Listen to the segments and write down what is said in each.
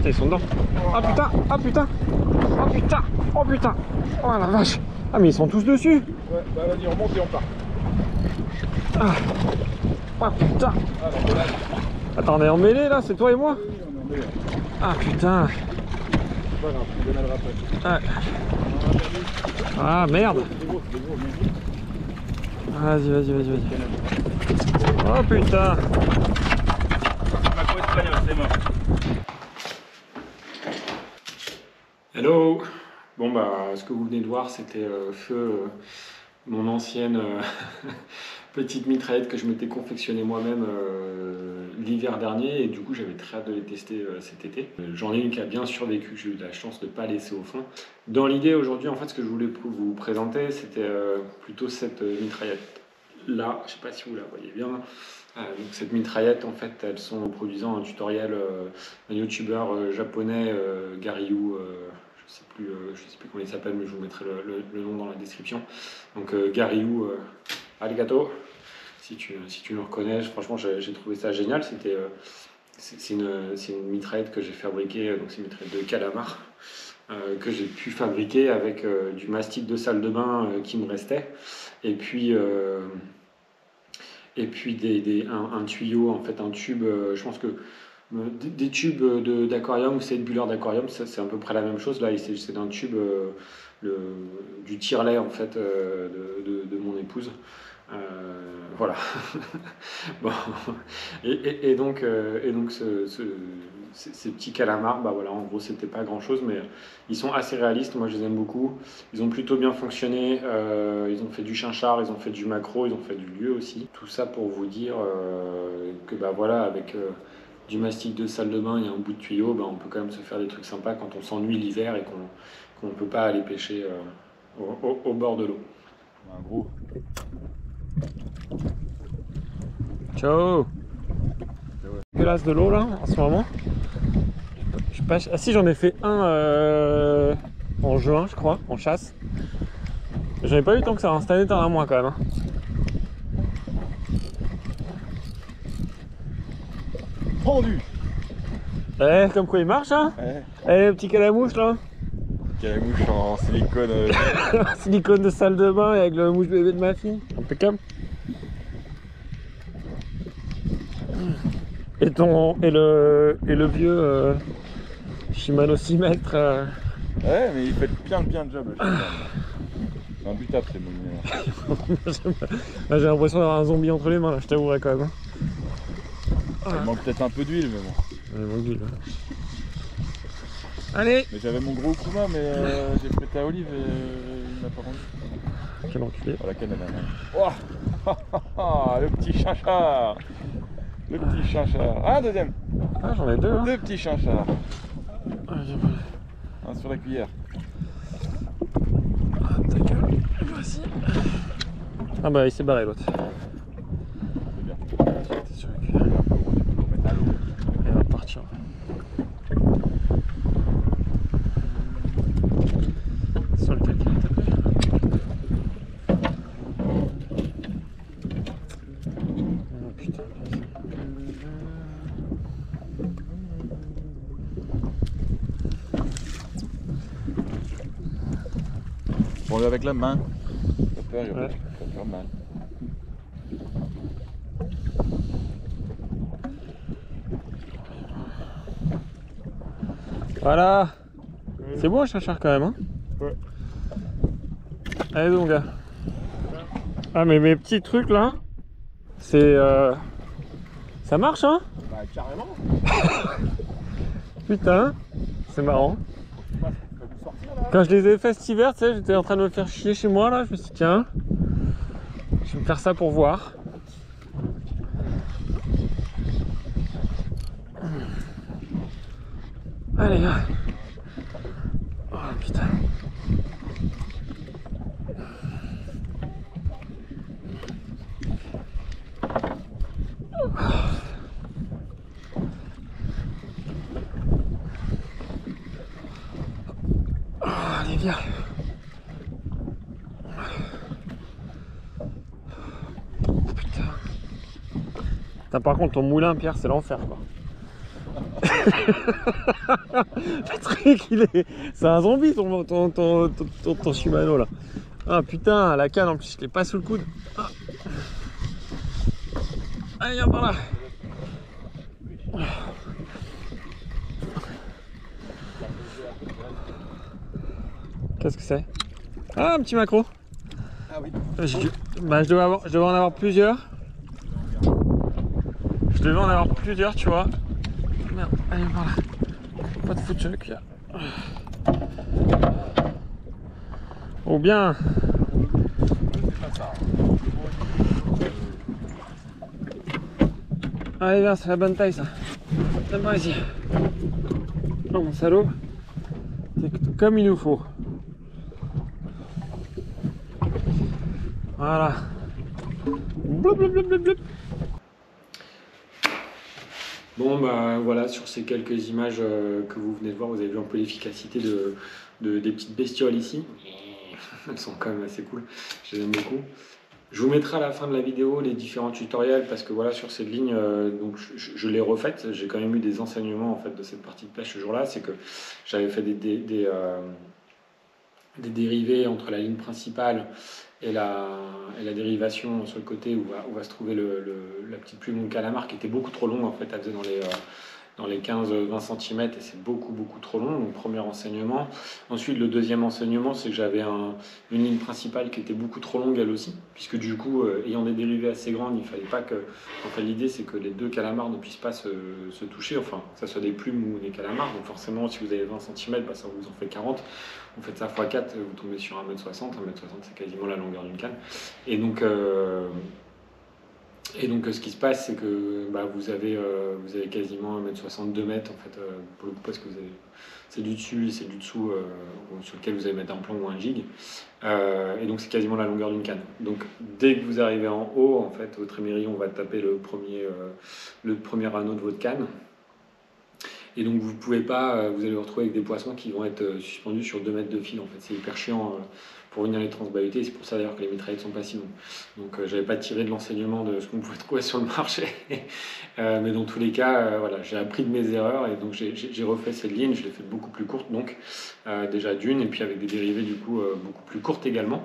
Putain, ils sont dedans. Ah putain, ah putain, oh putain, oh putain, oh la vache. Ah mais ils sont tous dessus. Ouais, bah vas-y, on monte et on part. Ah, oh putain. Ah, la balade. Attends, on est en mêlée là, c'est toi et moi? Oui, on est en mêlée. Ah putain. C'est pas grave, on démarrera après. Ah, ah merde. C'est gros, bien vite. Vas-y, vas-y, vas-y, vas-y. Oh putain. Macro espagnol, c'est mort. Hello. Bon bah, ce que vous venez de voir, c'était feu mon ancienne petite mitraillette que je m'étais confectionnée moi-même l'hiver dernier, et du coup j'avais très hâte de les tester cet été. J'en ai une qui a bien survécu, j'ai eu de la chance de ne pas laisser au fond. Dans l'idée aujourd'hui, en fait, ce que je voulais vous présenter, c'était plutôt cette mitraillette là, je sais pas si vous la voyez bien. Donc cette mitraillette, en fait, elles sont en produisant un tutoriel d'un youtubeur japonais, Garyu, je sais plus comment il s'appelle, mais je vous mettrai le nom dans la description. Donc Garyu, arigato, si tu le reconnais. Franchement, j'ai trouvé ça génial. C'est une mitraillette que j'ai fabriquée, donc c'est une mitraillette de calamar, que j'ai pu fabriquer avec du mastic de salle de bain qui me restait, et puis un tuyau, en fait un tube, je pense que des tubes d'aquarium, c'est de bulleur d'aquarium, c'est à peu près la même chose. Là c'est d'un tube du tire-lait, en fait, de mon épouse. Voilà. Bon. Et donc ces petits calamars, bah voilà, en gros c'était pas grand chose, mais ils sont assez réalistes. Moi je les aime beaucoup. Ils ont plutôt bien fonctionné. Ils ont fait du chinchard, ils ont fait du maquereau, ils ont fait du lieu aussi. Tout ça pour vous dire que bah voilà, avec du mastic de salle de bain et un bout de tuyau, bah, on peut quand même se faire des trucs sympas quand on s'ennuie l'hiver et qu'on ne peut pas aller pêcher au bord de l'eau. Un gros. Ciao. Dégueulasse de l'eau là en ce moment. Je pêche. Ah si, j'en ai fait un en juin, je crois, en chasse. J'en ai pas eu tant que ça, hein. Cette année t'en as moins quand même. Hein. Pendu. Eh, comme quoi il marche, hein. Eh, le petit calamouche là. Calamouche en silicone. Silicone de salle de bain avec le mouche bébé de ma fille. Impeccable. Et le vieux Shimano 6 mètres. Ouais, mais il fait bien le job. C'est imbutable, ces moulinets. J'ai l'impression d'avoir un zombie entre les mains là, je t'avouerai quand même. Il manque peut-être un peu d'huile, mais bon. Il manque d'huile. Allez. Mais j'avais mon gros Kuma, mais j'ai prêté à Olive et il m'a pas rendu. Quel enculé. Oh, la canne oh, le petit chinchard. Le petit chinchard. Ah, deuxième. Ah, j'en ai deux. Hein. Deux petits chinchards. Un sur la cuillère. Ah, ta gueule. Voici. Ah bah il s'est barré l'autre. C'est bien. C'était sur la cuillère. On va mettre à l'eau. Et on va partir. Sur le tel qu'il a tapé. Oh putain. Prends-le avec la main. Pas peur, il va Ouais. pas faire mal. Voilà. C'est beau un chinchard quand même, hein. Ouais. Allez donc gars. Ah mais mes petits trucs là, c'est ça marche hein. Bah carrément. Putain, c'est marrant. Quand je les ai fait cet hiver, tu sais, j'étais en train de me faire chier chez moi là, je me suis dit tiens, je vais me faire ça pour voir. Allez gars. Oh putain. Allez viens. Putain. Putain, par contre ton moulin Pierre c'est l'enfer quoi. Patrick, c'est un zombie ton Shimano là. Ah putain, la canne en plus, je l'ai pas sous le coude. Ah. Allez, viens par là. Qu'est-ce que c'est? Ah, un petit macro. Ah oui. Je devais en avoir plusieurs. Je devais en avoir plusieurs, tu vois. Merde, allez, par là. Pas de food truck là. Oh bien. Allez, viens, c'est la bonne taille ça. Viens par ici. Oh mon salaud. C'est comme il nous faut. Voilà. Blop, blop, blop, blop, blop. Bon bah voilà, sur ces quelques images que vous venez de voir, vous avez vu un peu l'efficacité des petites bestioles ici. Elles sont quand même assez cool, je les aime beaucoup. Je vous mettrai à la fin de la vidéo les différents tutoriels parce que voilà, sur cette ligne, donc je l'ai refaite. J'ai quand même eu des enseignements en fait de cette partie de pêche ce jour-là. C'est que j'avais fait des dérivés entre la ligne principale et la dérivation sur le côté où va se trouver la petite plume de calamar qui était beaucoup trop longue en fait. Elle faisait dans les 15-20 cm et c'est beaucoup trop long. Donc premier enseignement. Ensuite le deuxième enseignement, c'est que j'avais une ligne principale qui était beaucoup trop longue elle aussi, puisque du coup ayant des dérivés assez grandes, il fallait pas que, enfin l'idée c'est que les deux calamars ne puissent pas se toucher, enfin que ce soit des plumes ou des calamars. Donc forcément si vous avez 20 cm, bah, ça vous en fait 40. Vous faites ça x 4, vous tombez sur 1m60. 1m60 c'est quasiment la longueur d'une canne. Et donc ce qui se passe, c'est que bah, vous avez quasiment 1m60, 2 mètres en fait, pour le coup, parce que c'est du dessus et c'est du dessous sur lequel vous allez mettre un plomb ou un jig. Et donc c'est quasiment la longueur d'une canne. Donc dès que vous arrivez en haut, en fait, au tréméry, on va taper le premier anneau de votre canne. Et donc vous pouvez pas, vous allez vous retrouver avec des poissons qui vont être suspendus sur 2 mètres de fil. En fait, c'est hyper chiant pour venir les transbahuter. C'est pour ça d'ailleurs que les mitraillettes sont pas si longues. Donc j'avais pas tiré de l'enseignement de ce qu'on pouvait trouver sur le marché, mais dans tous les cas, voilà, j'ai appris de mes erreurs et donc j'ai refait cette ligne. Je l'ai fait beaucoup plus courte, donc déjà d'une, et puis avec des dérivés du coup beaucoup plus courtes également.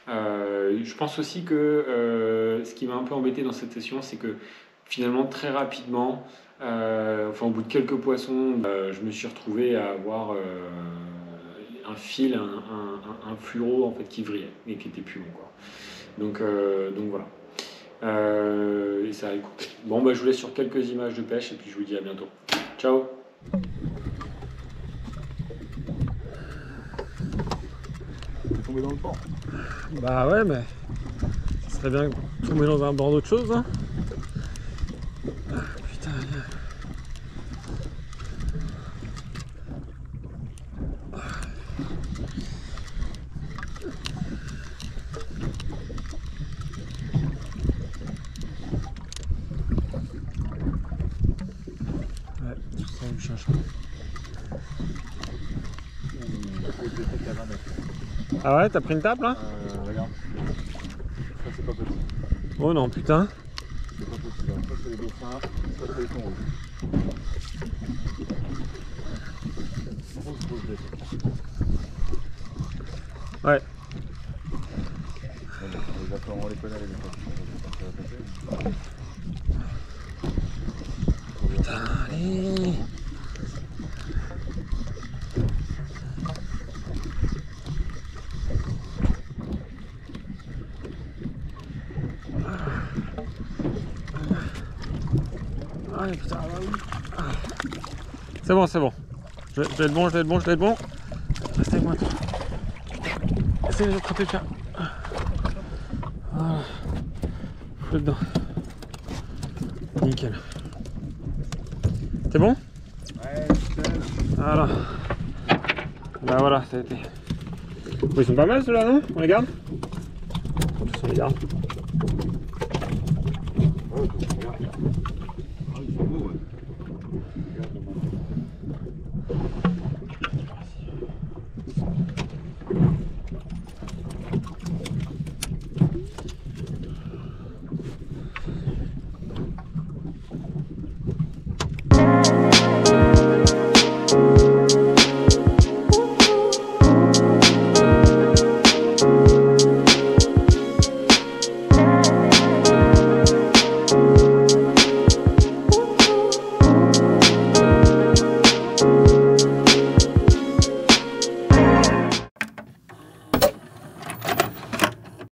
Je pense aussi que ce qui m'a un peu embêté dans cette session, c'est que finalement très rapidement, enfin au bout de quelques poissons, je me suis retrouvé à avoir un fil, un fluoro en fait qui vrillait et qui était plus long quoi. Donc voilà. Et ça a écouté. Bon bah je vous laisse sur quelques images de pêche et puis je vous dis à bientôt. Ciao. T'es tombé dans le port. Bah ouais mais ça serait bien de tomber dans un bord d'autre chose hein. Putain. Ouais, tout ça me cherche. Ah ouais, t'as pris une tape là? Regarde. Ça c'est pas possible. Oh non putain. C'est pas possible. Ça c'est les dauphins, ça c'est les thons rouges. Ouais. On les connaît les dauphins. Putain, allez. Ah, putain, c'est bon, c'est bon. Je vais être bon, je vais être bon. Restez avec moi, toi. Essayez de attraper le chat. Voilà. Je suis dedans. Nickel. C'est bon? Ouais, nickel. Voilà. Bah voilà, ça a été. Bon, ils sont pas mal ceux-là, non? On les garde? On les garde. Ouais,